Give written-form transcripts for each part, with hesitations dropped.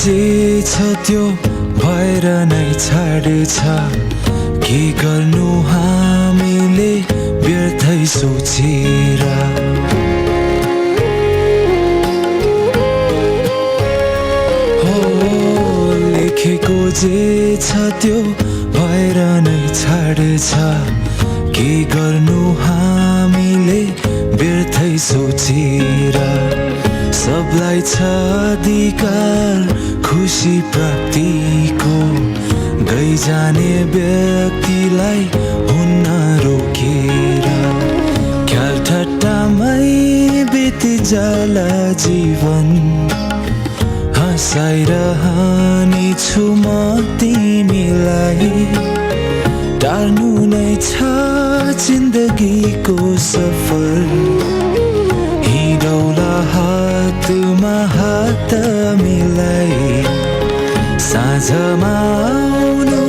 जे छ त्यो भएर नै छाड्छ के गर्नु हामीले व्यर्थै सोचेर हो लेखेको जे छ त्यो भएर नै छाड्छ के गर्नु हामीले व्यर्थै सोचेर सबलाई छ अधिकार खुशी प्राप्तिको गइजाने व्यक्तिलाई हुन्न रोकेर ख्याल ठट्टामै बिति जाला जीवन हँसाइरहने छु म तिमीलाई टार्नु नै छ जिन्दगीको सफर हिँडौला हातमा हात मिलाई साँझमा आउनु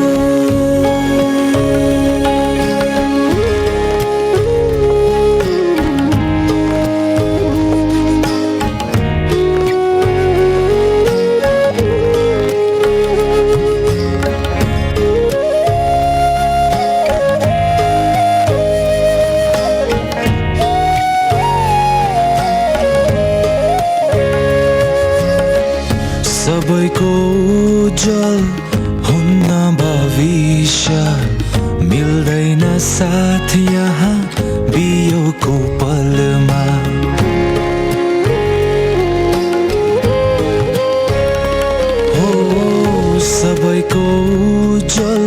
सबैको उज्जवल हुन्न भविष्य मिल्दैन साथ यहाँ बियोको पलमा हो सबैको उज्जवल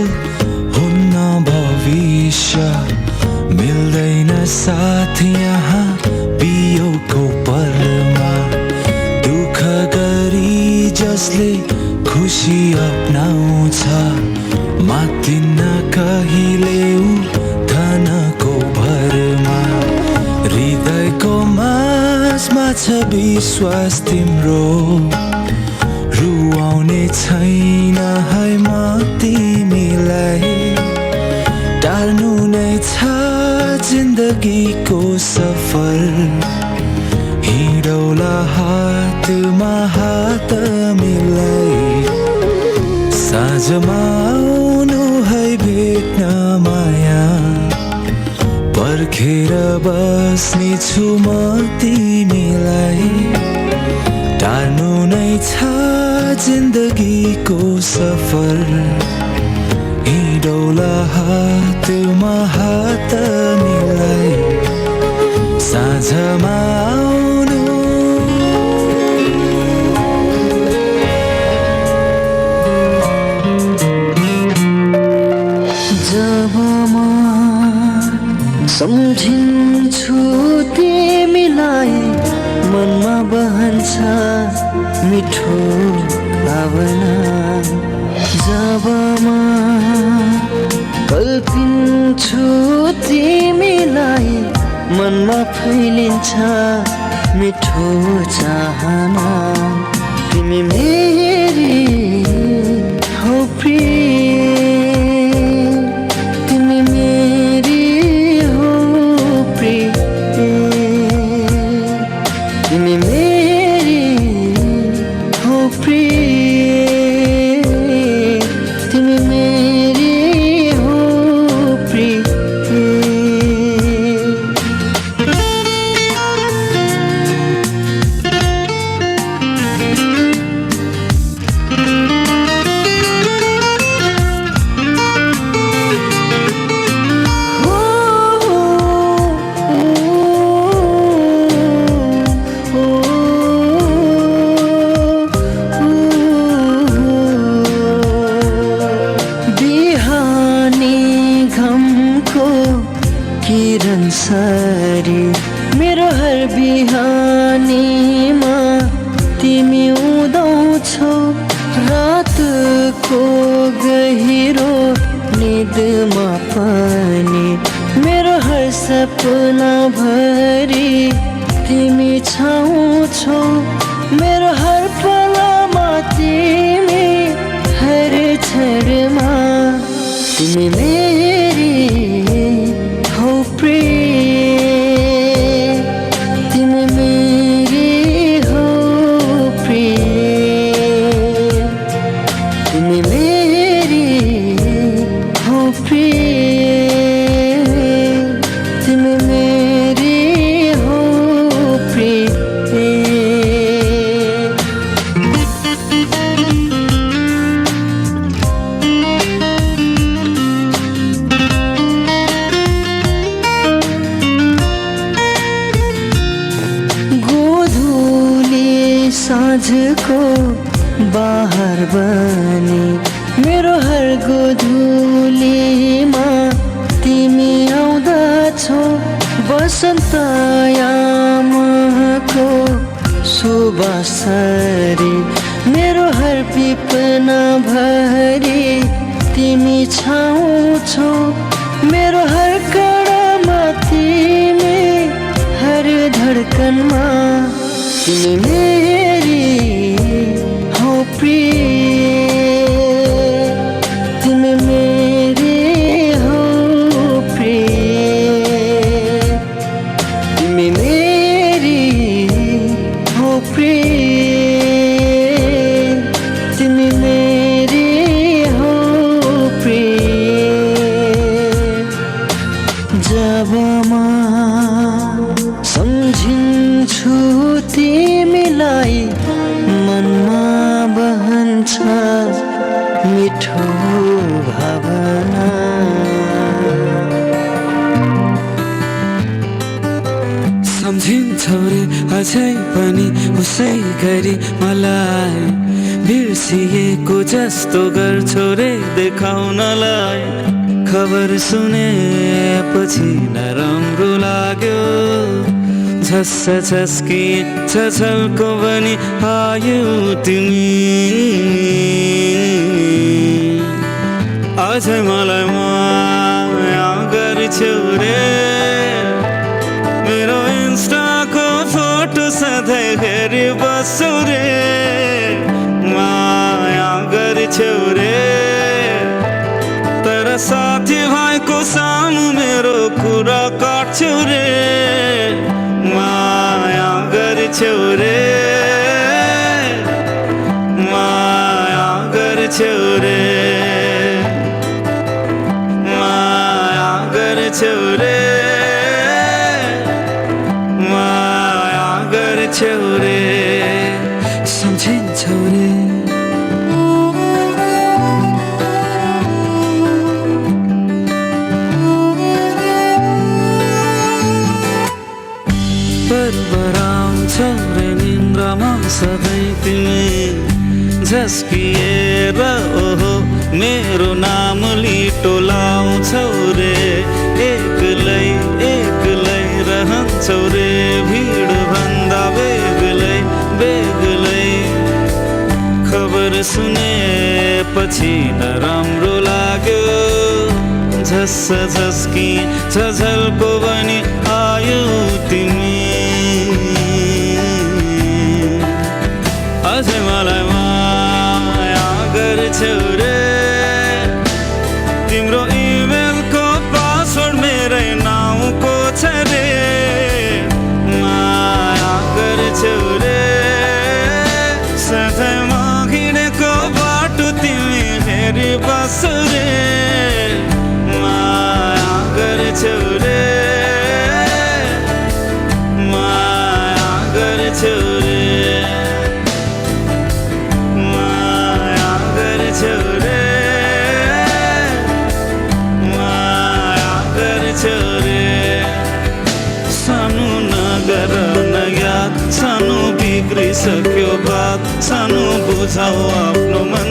हुन्न भविष्य मिल्दैन साथ यहाँ बियोको पलमा दुःख गरी जसले खुसी अपनाउँछ मातिन्न कहिले ऊ धनको भरमा हृदयको माझमा छ विश्वास तिम्रो रुवाउने छैन है म तिमीलाई टार्नु नै छ जिन्दगीको सफर हिँडौला हातमा हात मिलाई साँझमा आउनु है भेट्न माया पर्खेर बस्ने छु म तिमीलाई टार्नु नै छ जिन्दगीको सफर हिँडौला हातमा हात मिलाई साँझमा आउनु जब म सम्झिन्छु तिमीलाई मनमा बहन्छ मिठो भावना जब म कल्पिन्छु तिमीलाई मनमा फैलिन्छ मिठो चाहना तिमी मेरी हो प्रिय तिमी मेरी हो प्रिय तिमी मेरी हो प्रिय तिमी मेरी हो प्रिय किरण सरी मेरो हर बिहानीमा तिमी उदाउँछौ रातको गहिरो निदमा पनि मेरो हर सपना भरि तिमी छाउँछौ मेरो हर पलमा तिमी हर क्षणमा तिमी मेरी हो प्रिय तिमी मेरी हो प्रिय घरको बाहर बनी मेरो हर गोधुलीमा तिमी आउँदछौ बसन्त यामको सुबासरी मेरो हर विपना भरि तिमी छाउँछौ मेरो हर कडामा तिमी हर धडकनमा तिमी मेरी हो प्रिय तिमी मेरी हो प्रिय तिमी मेरी हो प्रिय तिमी मेरी हो प्रिय जब म सम्झिन्छु तिमीलाई मनमा बहन्छ मिठो भावना सम्झिन्छौ रे अझै पनि उसै गरी मलाई बिर्सिएको जस्तो गर्छौ रे देखाउनलाई खबर सुनेपछि नराम्रो लाग्यो झस्स झस्की छछल्को पनि आयो तिमी अझै मलाई माया गर्छौ रे मेरो इन्स्टाको फोटो सधैँ हेरी बस्छौ रे माया गर्छौ रे तर साथी भाइको सामु मेरो कुरा काट्छौ रे माया गर्छौ रे माया गर्छौ रे माया गर्छौ रे माया गर्छौ रे सम्झिन्छौ रे बराउँछौ रे निन्द्रामा सधैँ तिमी झस्किएर ओहो मेरो नाम लिटो लाउँछौ रे एक्लै एक्लै रहन्छौ रे भिड भन्दा बेग्लै बेग्लै खबर सुनेपछि नराम्रो लाग्यो झस्स झस्की झझल्को पनि आयो तिमी अझै मलाई माया गर्छौ रे तिम्रो इमेलको पासवर्ड मेरै नाउँको छ रे माया गर्छौ रे सधैँ हिँडेको बाटो तिमी हेरी बस्छौ रे माया गर्छौ रे माया गर्छौ रे माया गर्छौ रे माया गर्छौ रे सानो नगर न याद सानो बिग्रिसक्यो बात सानो बुझाऊ आफ्नो मन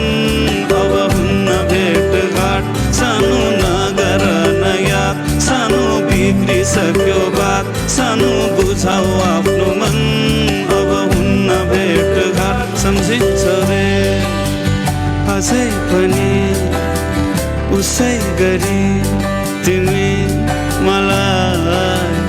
अब हुन्न भेटघाट सानो नगर न याद सानो बिग्रिसक्यो बात सानो बुझाऊ आफ्नो मन अब हुन्न भेटघाट सम्झिन्छ रे अझै पनि उसै गरी तिमी मलाई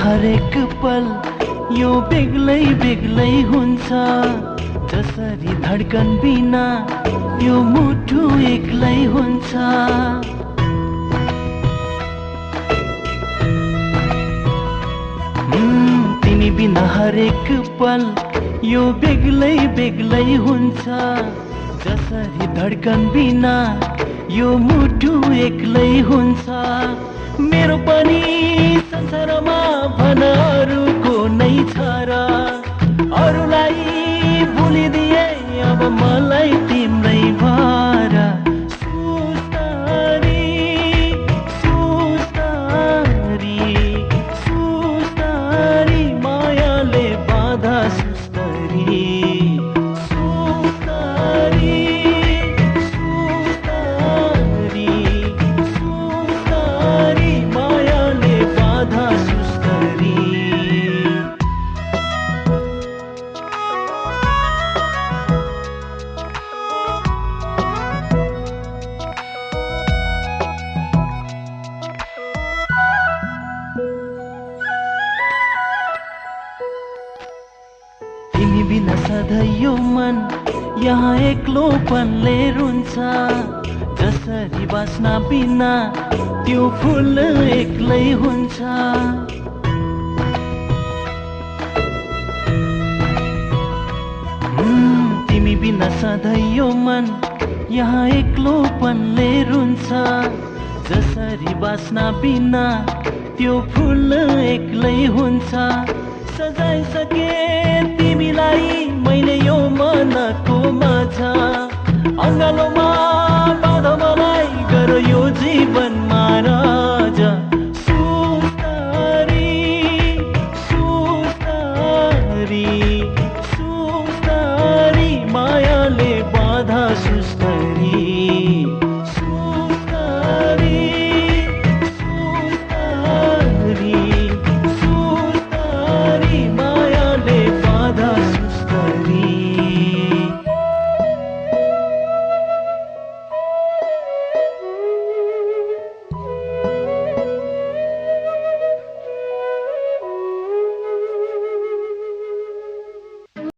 हरेक पल यो बेग्लै बेग्लै हुन्छ जसरी धड्कन बिना यो मुटु एक्लै हुन्छ तिमी बिना हरेक पल यो बेग्लै बेग्लै हुन्छ जसरी धड्कन बिना यो मुटु एक्लै हुन्छ मेरो पनि संसारमा भन अरूको नै छ र अरूलाई भुलिदिए अब मलाई तिम्रै भर सुस्तरी सुस्तरी सुस्तरी मायाले बाधा सुस्तरी सुस्तरी सुस्तरी सुस्तरी मायाले बाधा सुस्तरी तिमी बिना सधैँ यो मन यहाँ एक्लोपनले रुन्छ जसरी बास्ना बिना त्यो फुल एक्लै हुन्छ तिमी बिना सधैँ यो मन यहाँ एक्लोपनले रुन्छ जसरी बास्ना बिना त्यो फुल एक्लै हुन्छ सजाइसके तिमीलाई मैले यो मनको माझ अङ्गालोमा बाँध मलाई गर यो जीवनमा राजा सुस्तरी सुस्तरी सुस्तरी मायाले बाधा